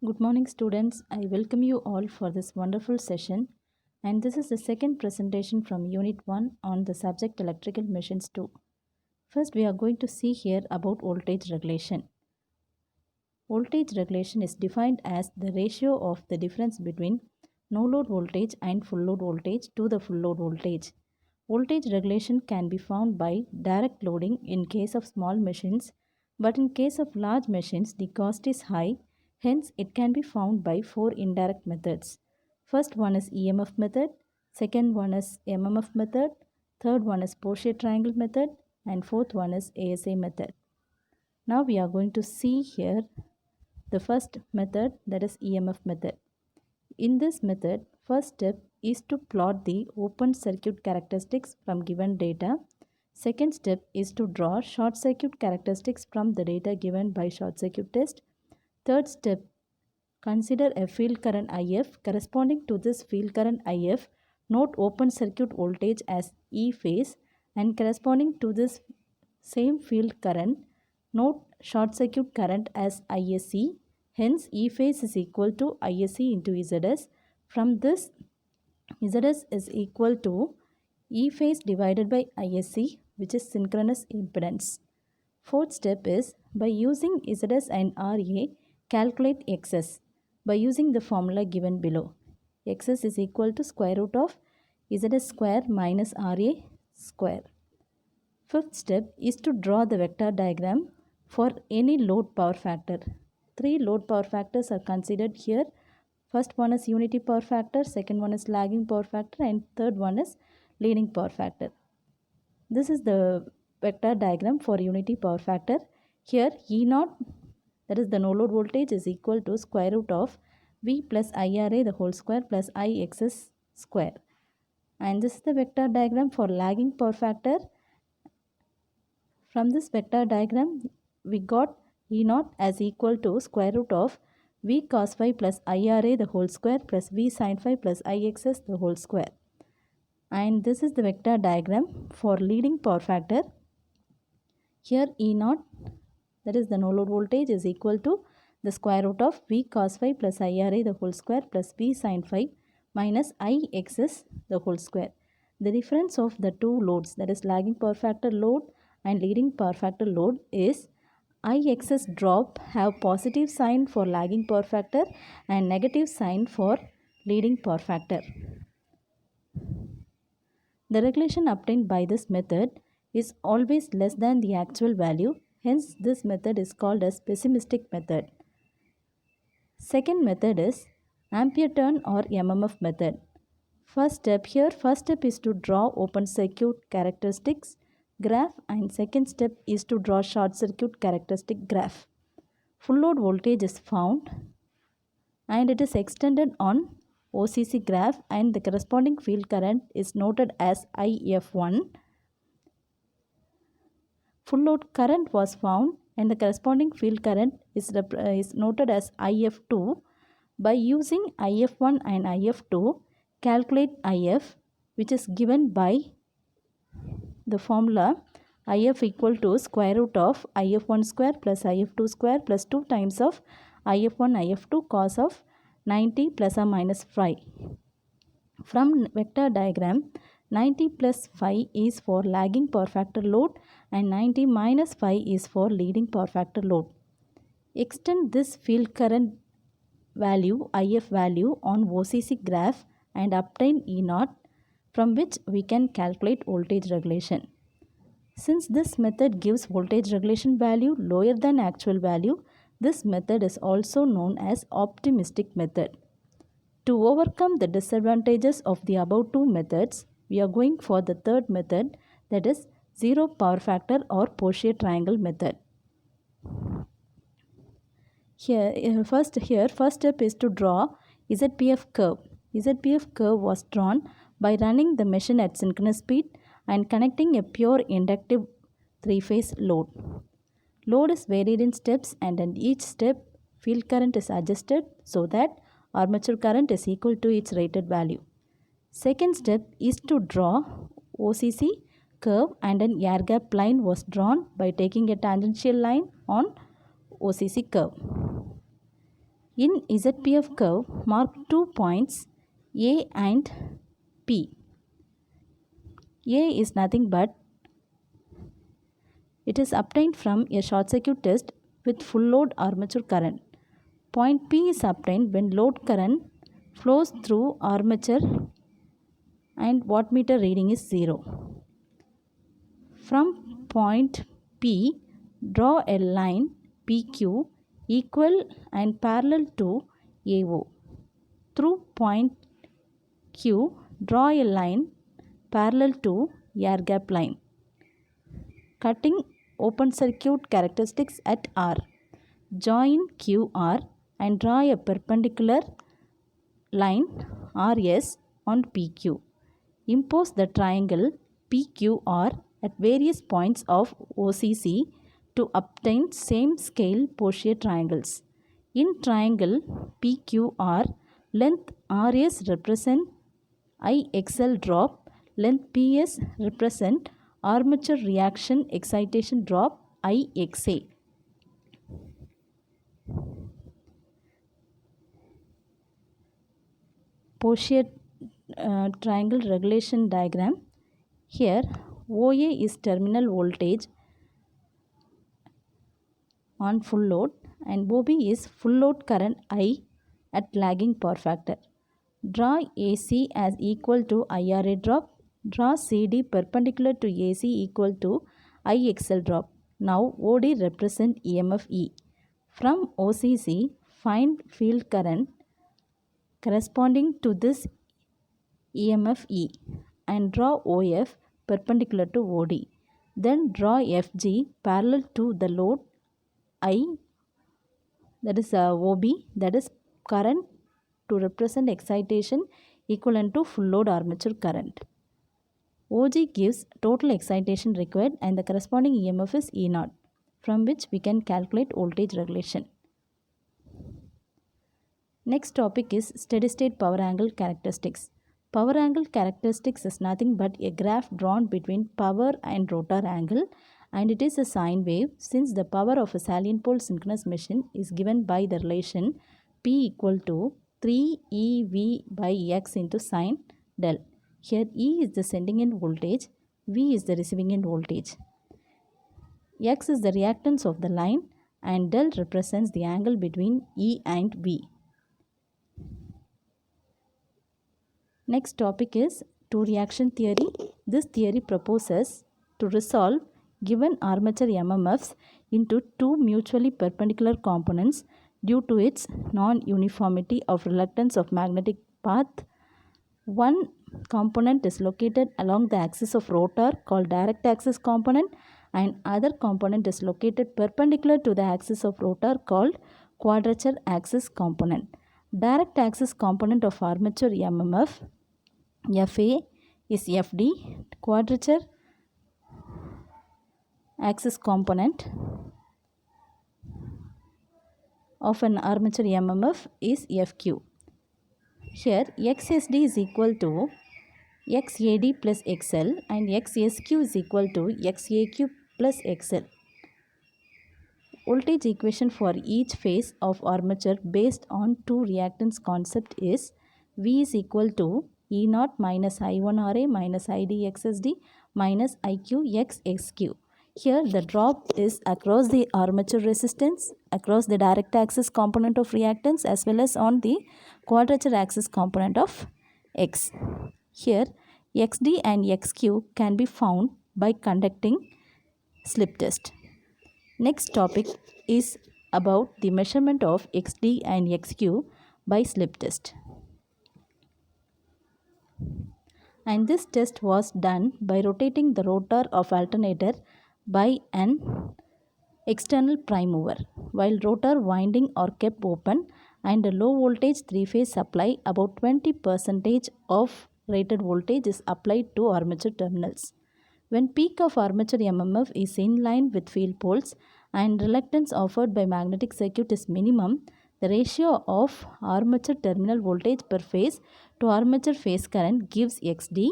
Good morning, students. I welcome you all for this wonderful session. And this is the second presentation from Unit 1 on the subject Electrical Machines 2. First, we are going to see here about voltage regulation. Voltage regulation is defined as the ratio of the difference between no load voltage and full load voltage to the full load voltage. Voltage regulation can be found by direct loading in case of small machines, but in case of large machines the cost is high, hence it can be found by four indirect methods. First one is EMF method, second one is MMF method, third one is Poisson triangle method, and fourth one is ASA method. Now we are going to see here the first method, that is EMF method. In this method, first step is to plot the open circuit characteristics from given data. Second step is to draw short circuit characteristics from the data given by short circuit test. Third step, consider a field current IF. Corresponding to this field current IF, note open circuit voltage as E phase, and corresponding to this same field current, note short circuit current as ISC. Hence, E phase is equal to ISC into ZS. From this, ZS is equal to E phase divided by ISC, which is synchronous impedance. Fourth step is, by using ZS and RA, calculate XS by using the formula given below. XS is equal to square root of ZS square minus RA square. Fifth step is to draw the vector diagram for any load power factor. Three load power factors are considered here. First one is unity power factor, second one is lagging power factor, and third one is leading power factor. This is the vector diagram for unity power factor. Here E0, that is the no load voltage, is equal to square root of V plus IRA the whole square plus IXS square. And this is the vector diagram for lagging power factor. From this vector diagram, we got E0 as equal to square root of V cos phi plus IRA the whole square plus V sin phi plus IXS the whole square. And this is the vector diagram for leading power factor. Here E0, that is the no load voltage, is equal to the square root of V cos phi plus IRA the whole square plus V sin phi minus IXS the whole square. The difference of the two loads, that is lagging power factor load and leading power factor load, is IXS drop have positive sign for lagging power factor and negative sign for leading power factor. The regulation obtained by this method is always less than the actual value, hence this method is called as pessimistic method. Second method is ampere turn or MMF method. First step is to draw open circuit characteristics graph, and second step is to draw short circuit characteristic graph. Full load voltage is found and it is extended on OCC graph, and the corresponding field current is noted as IF1. Full load current was found and the corresponding field current is noted as IF2. By using IF1 and IF2, calculate IF, which is given by the formula IF equal to square root of IF1 square plus IF2 square plus 2 times of IF1 IF2 cos of 90 plus or minus phi. From vector diagram, 90 plus phi is for lagging power factor load and 90 minus phi is for leading power factor load. Extend this field current value, IF value, on OCC graph and obtain E0, from which we can calculate voltage regulation. Since this method gives voltage regulation value lower than actual value, this method is also known as optimistic method. To overcome the disadvantages of the above two methods, we are going for the third method, that is zero power factor or Poisson triangle method. First step is to draw ZPF curve. ZPF curve was drawn by running the machine at synchronous speed and connecting a pure inductive three-phase load. Load is varied in steps, and in each step field current is adjusted so that armature current is equal to its rated value. Second step is to draw OCC curve, and an air gap line was drawn by taking a tangential line on OCC curve. In ZPF curve, mark 2 points A and P. A is nothing but it is obtained from a short circuit test with full load armature current. Point P is obtained when load current flows through armature and wattmeter reading is 0. From point P, draw a line PQ equal and parallel to AO. Through point Q, draw a line parallel to air gap line. Cutting open circuit characteristics at R. Join QR and draw a perpendicular line RS on PQ. Impose the triangle PQR at various points of OCC to obtain same scale Portier triangles. In triangle PQR, length RS represent IXL drop, length PS represent armature reaction excitation drop IXA. Portier triangle regulation diagram. Here OA is terminal voltage on full load and OB is full load current I at lagging power factor. Draw AC as equal to IRA drop. Draw CD perpendicular to AC equal to IXL drop. Now OD represent EMF E. From OCC, find field current corresponding to this EMF E and draw OF perpendicular to OD. Then draw FG parallel to the load I, that is OB, that is current to represent excitation equivalent to full load armature current. OG gives total excitation required and the corresponding EMF is E0, from which we can calculate voltage regulation. Next topic is steady state power angle characteristics. Power angle characteristics is nothing but a graph drawn between power and rotor angle, and it is a sine wave since the power of a salient pole synchronous machine is given by the relation P equal to 3 EV by X into sine del. Here E is the sending end voltage, V is the receiving end voltage. X is the reactance of the line and del represents the angle between E and V. Next topic is two reaction theory. This theory proposes to resolve given armature MMFs into two mutually perpendicular components due to its non-uniformity of reluctance of magnetic path. One component is located along the axis of rotor called direct axis component and other component is located perpendicular to the axis of rotor called quadrature axis component. Direct axis component of armature MMF FA is FD. Quadrature axis component of an armature MMF is FQ. Here XSD is equal to XAD plus XL and XSQ is equal to XAQ plus XL. Voltage equation for each phase of armature based on two reactance concept is V is equal to E0 minus I1RA minus IDXSD minus IQXSQ. Here the drop is across the armature resistance, across the direct axis component of reactance as well as on the quadrature axis component of X. Here XD and XQ can be found by conducting slip test. Next topic is about the measurement of XD and XQ by slip test. And this test was done by rotating the rotor of alternator by an external prime mover while rotor winding are kept open and a low voltage 3-phase supply about 20% of rated voltage is applied to armature terminals. When peak of armature MMF is in line with field poles and reluctance offered by magnetic circuit is minimum, the ratio of armature terminal voltage per phase to armature phase current gives XD.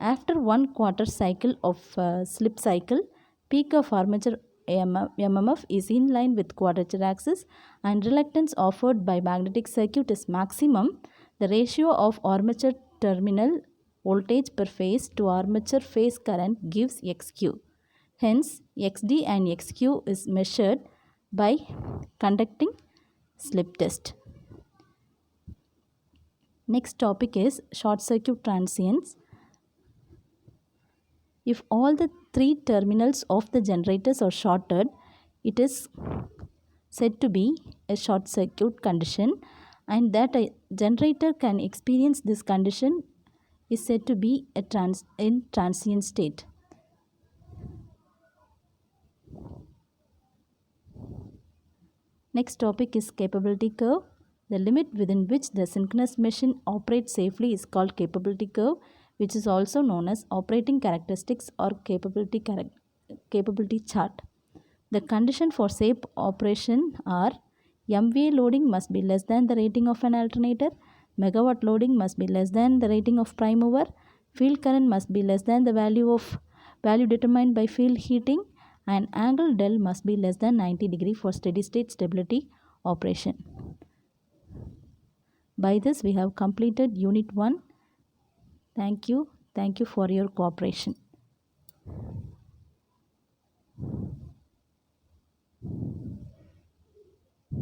After 1/4 cycle of slip cycle, peak of armature mmf is in line with quadrature axis and reluctance offered by magnetic circuit is maximum, the ratio of armature terminal voltage per phase to armature phase current gives xq. Hence, xd and xq is measured by conducting slip test. Next topic is short circuit transients. If all the three terminals of the generators are shorted, it is said to be a short circuit condition, and that a generator can experience this condition is said to be in transient state. Next topic is capability curve. The limit within which the synchronous machine operates safely is called capability curve, which is also known as operating characteristics or capability chart. The condition for safe operation are MVA loading must be less than the rating of an alternator, megawatt loading must be less than the rating of prime mover, field current must be less than the value determined by field heating, and angle del must be less than 90° for steady state stability operation. By this we have completed unit 1. Thank you for your cooperation.